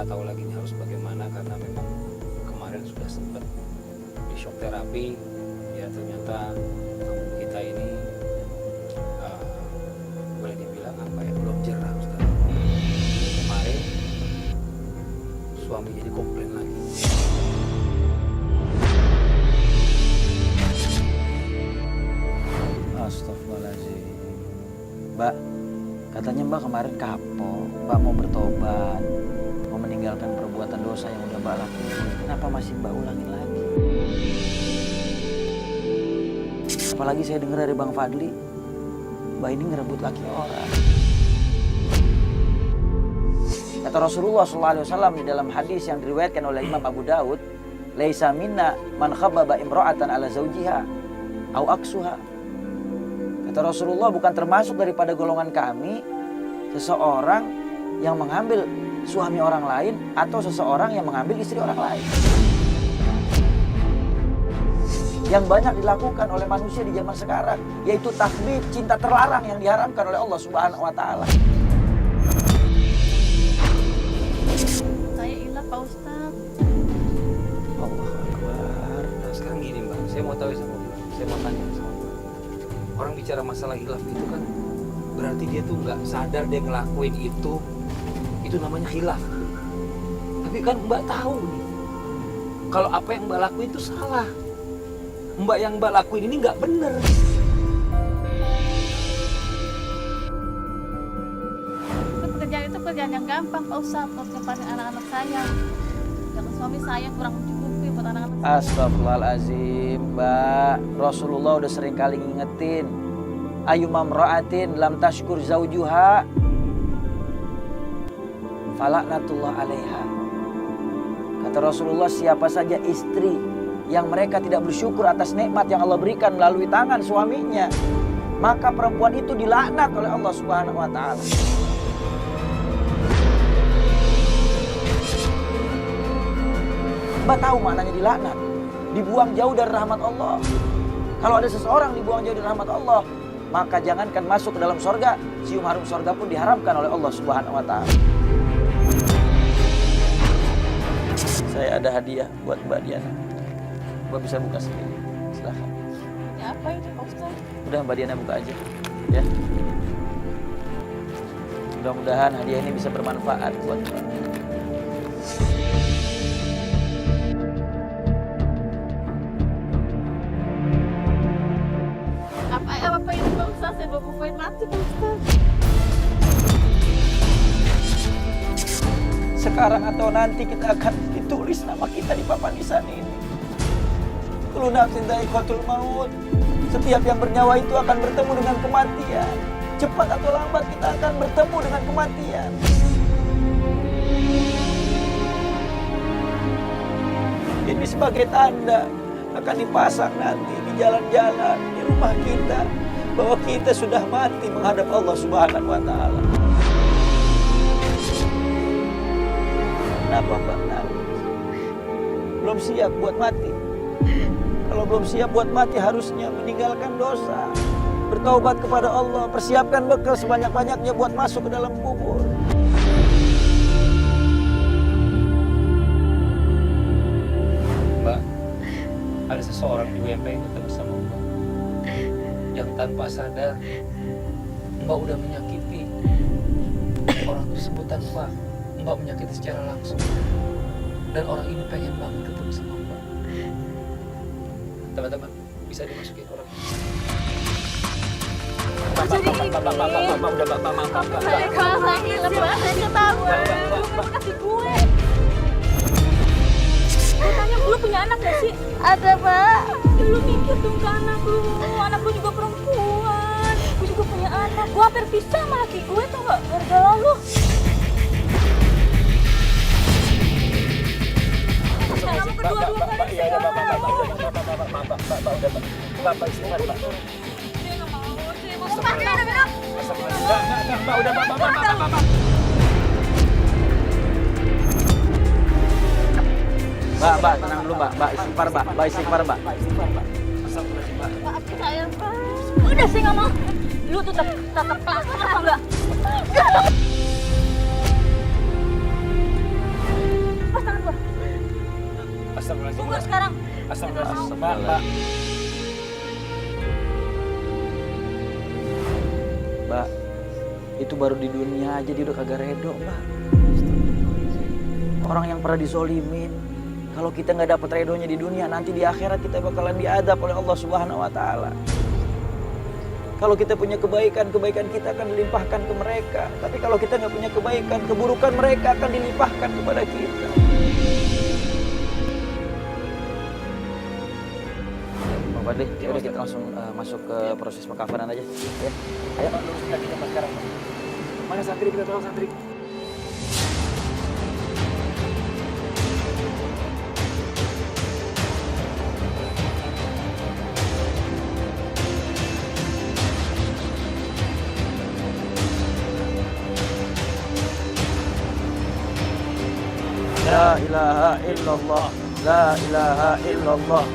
nggak tahu lagi ini harus bagaimana, karena memang kemarin sudah sempat di shock terapi. Ya ternyata kamu kita ini boleh dibilang apa ya, belum jerah Ustaz. Kemarin suami jadi komplain lagi. Astagfirullahaladzim. Mbak, katanya Mbak kemarin kapok. Mbak mau bertobat, mau meninggalkan perbuatan dosa yang udah Mbak lakuin. Kenapa masih Mbak ulangin lagi? Apalagi saya dengar dari Bang Fadli, Mbak ini ngerebut laki orang. Kata Rasulullah SAW di dalam hadis yang diriwayatkan oleh Imam Abu Daud, "Laisa minna man khabbaba imra'atan ala zawjiha au aksuha." Kata Rasulullah, bukan termasuk daripada golongan kami seseorang yang mengambil suami orang lain atau seseorang yang mengambil istri orang lain. Yang banyak dilakukan oleh manusia di zaman sekarang yaitu takhbib, cinta terlarang yang diharamkan oleh Allah Subhanahu wa taala. Saya ilah Pak Ustaz. Allah Akbar. Nah sekarang gini Mbak, saya mau tahu sama Mbak, saya mau tanya sama Mbak. Orang bicara masalah hilaf itu kan berarti dia tuh nggak sadar dia ngelakuin itu namanya hilaf. Tapi kan Mbak tahu nih, kalau apa yang Mbak lakuin itu salah. Mbak yang Mbak lakuin ini nggak bener. Pekerjaan itu pekerjaan yang gampang Pak Ustaz, untuk ngepasin anak-anak saya. Jangan suami saya kurang mencukupi buat anak-anak saya. Astagfirullahaladzim, Mbak. Rasulullah udah sering kali ngingetin, ayyuma imra'atin lam tashkur zaujuha falaknatullah alaiha. Kata Rasulullah, siapa saja istri yang mereka tidak bersyukur atas nikmat yang Allah berikan melalui tangan suaminya, maka perempuan itu dilaknat oleh Allah Subhanahu wa taala. Mbak tahu maknanya dilaknat? Dibuang jauh dari rahmat Allah. Kalau ada seseorang dibuang jauh dari rahmat Allah, maka jangankan masuk ke dalam sorga, cium harum sorga pun diharamkan oleh Allah Subhanahu wa taala. Saya ada hadiah buat Mbak Diana. Mbak bisa buka sendiri. Silahkan. Ya apa ini Pak Ustaz? Udah Mbak Diana buka aja. Ya. Mudah-mudahan hadiah ini bisa bermanfaat buat Mbak. Apa ini Pak Ustaz? Saya bawa poin mati Pak Ustaz. Sekarang atau nanti kita akan ditulis nama kita di papan nisan ini. Kullu nafsin dha'iqatul maut. Setiap yang bernyawa itu akan bertemu dengan kematian. Cepat atau lambat kita akan bertemu dengan kematian. Ini sebagai tanda akan dipasang nanti di jalan-jalan, di rumah kita, bahwa kita sudah mati menghadap Allah Subhanahu wa taala. Kenapa Mbak nangis? Belum siap buat mati. Kalau belum siap buat mati harusnya meninggalkan dosa, bertaubat kepada Allah, persiapkan bekal sebanyak-banyaknya buat masuk ke dalam kubur. Mbak, ada seseorang juga yang pengen ketemu sama Mbak, yang tanpa sadar Mbak udah menyakiti orang tersebut, tanpa Mbak menyakiti secara langsung. Dan orang ini pengen banget ketemu sama Mbak. Teman-teman, bisa dimasukin orang ini. Saya kalah ini lepas, saya ketahuan. Kasih gue. Gue tanya, lu punya anak gak sih? Ada Pak. Lu mikir dong ke anak lu. Anak lu juga perempuan. Gue juga punya anak. Gue hampir pisah sama laki gue tuh gak gara-gara lu. Kamu kedua-dua kali saya Bapak istirahat, Pak. Dia gak mau sih. Mau pakai minum. Mbak, udah, Mbak. Mbak, tenang dulu Mbak, istighfar Mbak. Astagfirullahaladzim, Mbak. Maafin saya, Pak. Udah sih nggak mau. Lu tuh tetap pelakon apa enggak? Astagfirullahaladzim. Keluar sekarang. Astagfirullahaladzim. Mbak. Mbak, itu baru di dunia aja dia udah kagak redo, Mbak. Orang yang pernah dizolimin, kalau kita nggak dapat redonya di dunia, nanti di akhirat kita bakalan diadab oleh Allah Subhanahu Wa Taala. Kalau kita punya kebaikan, kebaikan kita akan dilimpahkan ke mereka. Tapi kalau kita nggak punya kebaikan, keburukan mereka akan dilimpahkan kepada kita. Bang Fadli, udah kita langsung masuk ke proses pengkafanan aja. Ya. Ayo. Kita sekarang. Mana santri, kita tolong santri. La ilaha illallah, la ilaha illallah.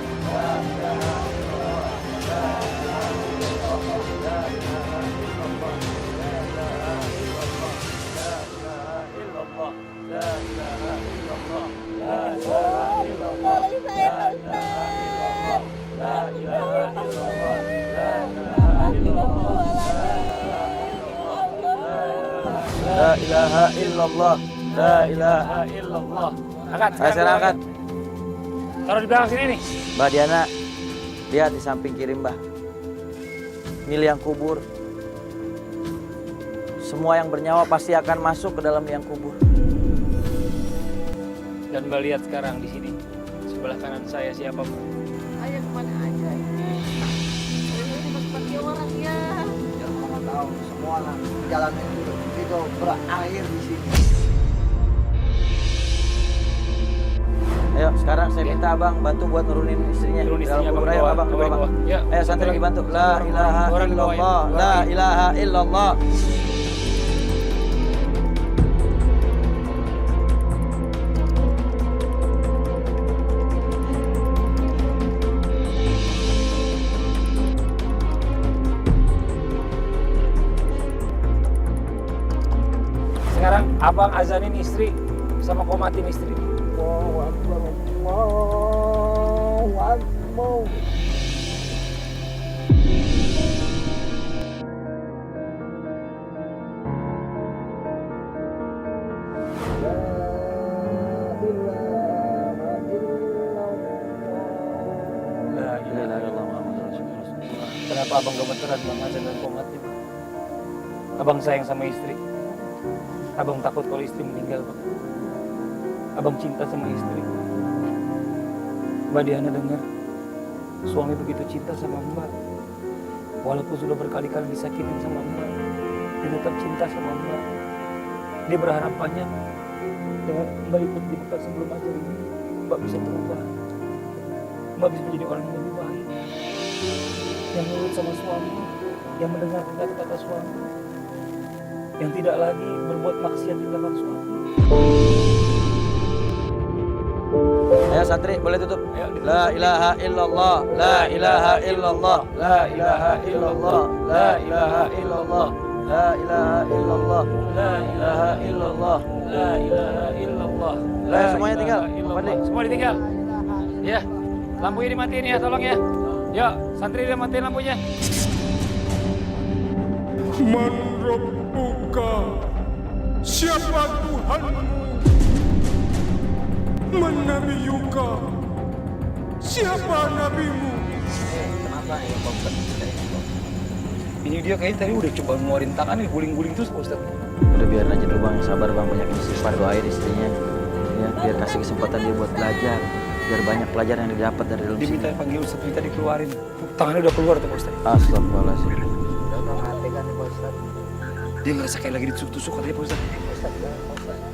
La ilaha illallah, la ilaha illallah. Angkat, Sekarang angkat. Taruh di belakang sini nih. Mbak Diana, lihat di samping kiri Mbah. Ini liang kubur. Semua yang bernyawa pasti akan masuk ke dalam liang kubur. Dan Mbak lihat sekarang di sini. Sebelah kanan saya siapa, Mbak? Ayah kemana aja ini? Ini masih pagi orang ya. Yang mau tahu semua lah jalan itu berakhir di sini. Ayo sekarang saya minta abang bantu buat nurunin istrinya. Turun Dalam istrinya, kubur. Bang, Ayo bawah, abang, bawah, abang. bawah. Ya, Ayo santri satu dibantu. lagi. La ilaha Orang bawah ya. illallah, la ilaha illallah. Sekarang abang azanin istri sama komatin istri. Allahu Akbar, Allahu Akbar. La ilaha illallah Muhammadur Rasulullah. Kenapa abang gak beneran bang azan dan komatin? Abang sayang sama istri. Abang takut kalau istri meninggal, Bang. Abang cinta sama istri. Mbak Diana dengar, suami begitu cinta sama Mbak. Walaupun sudah berkali-kali disakitin sama Mbak, dia tetap cinta sama Mbak. Dia berharap banyak dengan Mbak ikut di Mekah sebelum ajar ini, Mbak bisa berubah. Mbak bisa menjadi orang yang lebih baik, yang nurut sama suami, yang mendengar kata-kata suami, yang tidak lagi berbuat maksiat di belakang suami. Ayo santri boleh tutup. Ayo, La ilaha illallah, la ilaha illallah, la ilaha illallah, la ilaha illallah, la ilaha illallah, la ilaha illallah. La ilaha illallah. Ayo, semuanya tinggal. illallah. Fadli. Semua ditinggal. Ya, lampunya dimatiin ya, tolong ya. Ya, santri udah matiin lampunya. Man Rabbuka, siapa Tuhanmu? Man Nabiyuka, siapa nabimu? Kenapa ya Pak Ustadz? Ini dia kayaknya tadi udah coba ngeluarin tangan nih, guling-guling terus Pak Ustadz. Udah biarin aja dulu bang, sabar bang, banyak istighfar, doain istrinya. Ya, biar kasih kesempatan dia buat belajar, biar banyak pelajaran yang didapat dari dalam Dia sini. minta panggil Ustadz, minta dikeluarin. Tangannya udah keluar tuh Pak Ustadz. Astagfirullahaladzim. Udah perhatikan nih Pak Ustadz. Dia ngerasa kayak lagi ditusuk-tusuk katanya Pak Ustadz. Pak Ustadz, ya, Pak Ustadz.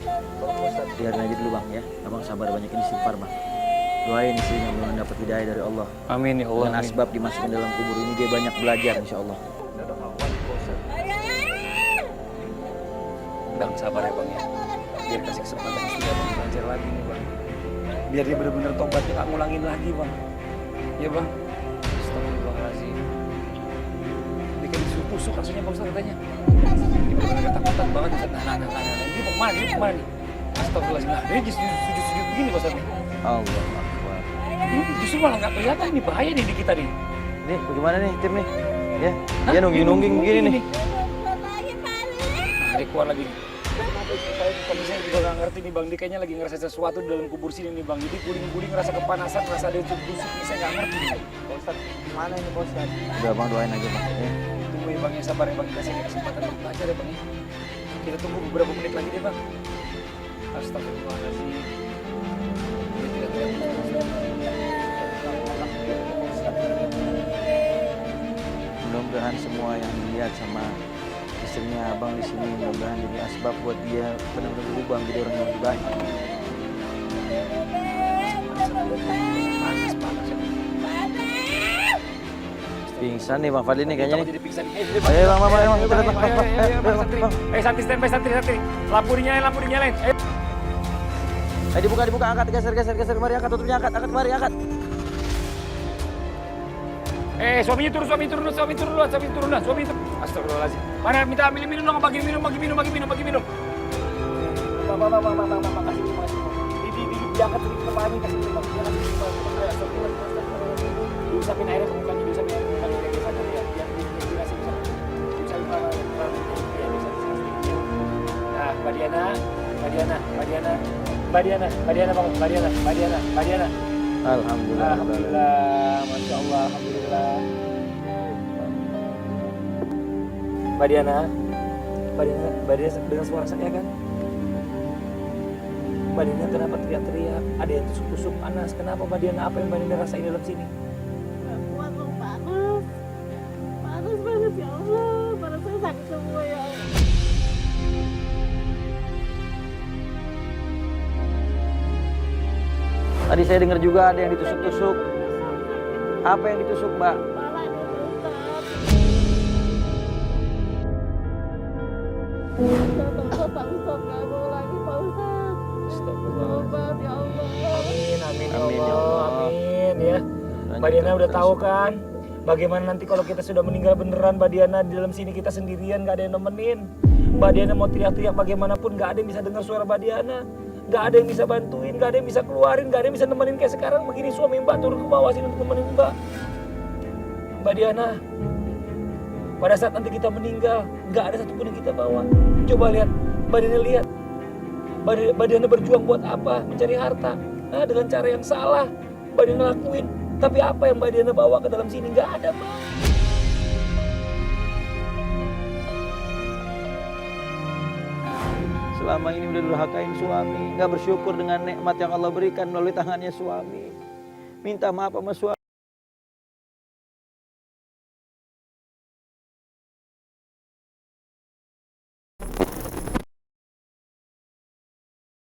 Tolong Pak Ustadz. Biarin aja dulu bang ya, abang sabar, banyakin istighfar bang. Doain istrinya mudah dapat hidayah dari Allah. Amin ya Allah. Dengan Amin. asbab dimasukin dalam kubur ini dia banyak belajar insya Allah. Udah kawan Pak Ustadz. Bang sabar ya Bang ya. Biar kasih kesempatan istri Abang belajar lagi nih Bang. Biar dia benar-benar tobat, dia nggak ngulangin lagi Bang. Ya Bang. Astagfirullahaladzim. Dia kayak ditusuk rasanya Bang Ustadz katanya. Dia benar-benar ketakutan banget Ustadz. Nah. Dia mau kemana? Dia mau kemana nih? Astagfirullahaladzim. Nah, dia sujud-sujud begini Pak Ustadz. Allah Akbar. Justru malah nggak kelihatan ini, bahaya nih di kita nih. Nih, bagaimana nih tim nih? Ya, dia nungging-nungging begini nih. Dia keluar lagi nih. Kalau saya juga nggak ngerti nih Bang, dia kayaknya lagi ngerasa sesuatu di dalam kubur sini nih Bang. Jadi guling-guling ngerasa kepanasan, ngerasa ada tusuk-tusuk nih, saya nggak ngerti nih. Pak Ustadz, gimana ini Pak Ustadz? Udah bang, doain aja bang. Ya. Tunggu ya Bang, ya sabar ya Bang, kita kasih kesempatan untuk belajar ya Bang ya. Kita tunggu beberapa menit lagi deh Bang. Astagfirullahaladzim. Dia tidak Mudah-mudahan semua yang dilihat sama istrinya abang di sini, mudah-mudahan jadi asbab buat dia benar-benar berubah menjadi orang yang lebih baik. panas ya. Pingsan nih bang Fadli nih kayaknya nih. Jadi pingsan. Ayo bang, ayo kita lihat bang. Santri standby santri. Lampu dinyalain. Ayo. Ayo dibuka, angkat, geser, mari angkat, tutupnya angkat, mari angkat. Suaminya turun. Astagfirullahaladzim. Mana minta ambil minum dong, bagi minum. Bang, kasih minum. Diangkat sedikit ke Pak Amin, kasih minum. Diusapin airnya ke mukanya, biar sadar ya. Biar diinspirasi bisa. Diusapin Pak Amin, biar bisa. Nah, Mbak Diana. Alhamdulillah, Masya Allah, Alhamdulillah. Mbak Diana dengar suara saya kan? Mbak Diana kenapa teriak-teriak? Ada yang tusuk-tusuk panas. Kenapa Mbak Diana? Apa yang Mbak Diana rasain dalam sini? Kuat dong, panas banget ya Allah, panas saya sakit semua ya Allah. Tadi saya dengar juga ada yang ditusuk-tusuk. Apa yang ditusuk mbak? Kepala ini Ustaz. Pak Ustaz nggak mau lagi Pak Ustaz. Tobat ya Allah. Amin Amin, ya Allah. Amin ya. Mbak Diana udah tahu kan? Bagaimana nanti kalau kita sudah meninggal beneran Mbak Diana, di dalam sini kita sendirian, gak ada yang nemenin. Mbak Diana mau teriak-teriak bagaimanapun gak ada yang bisa dengar suara Mbak Diana. Gak ada yang bisa bantuin, gak ada yang bisa keluarin, gak ada yang bisa nemenin kayak sekarang begini. Suami Mbak turun ke bawah sini untuk nemenin Mbak. Mbak Diana, pada saat nanti kita meninggal, gak ada satupun yang kita bawa. Coba lihat, Mbak Diana lihat. Mbak Diana berjuang buat apa? Mencari harta. Nah, dengan cara yang salah. Mbak Diana lakuin. Tapi apa yang Mbak Diana bawa ke dalam sini? Gak ada, Mbak. Selama ini udah durhakain suami, nggak bersyukur dengan nikmat yang Allah berikan melalui tangannya suami. Minta maaf sama suami.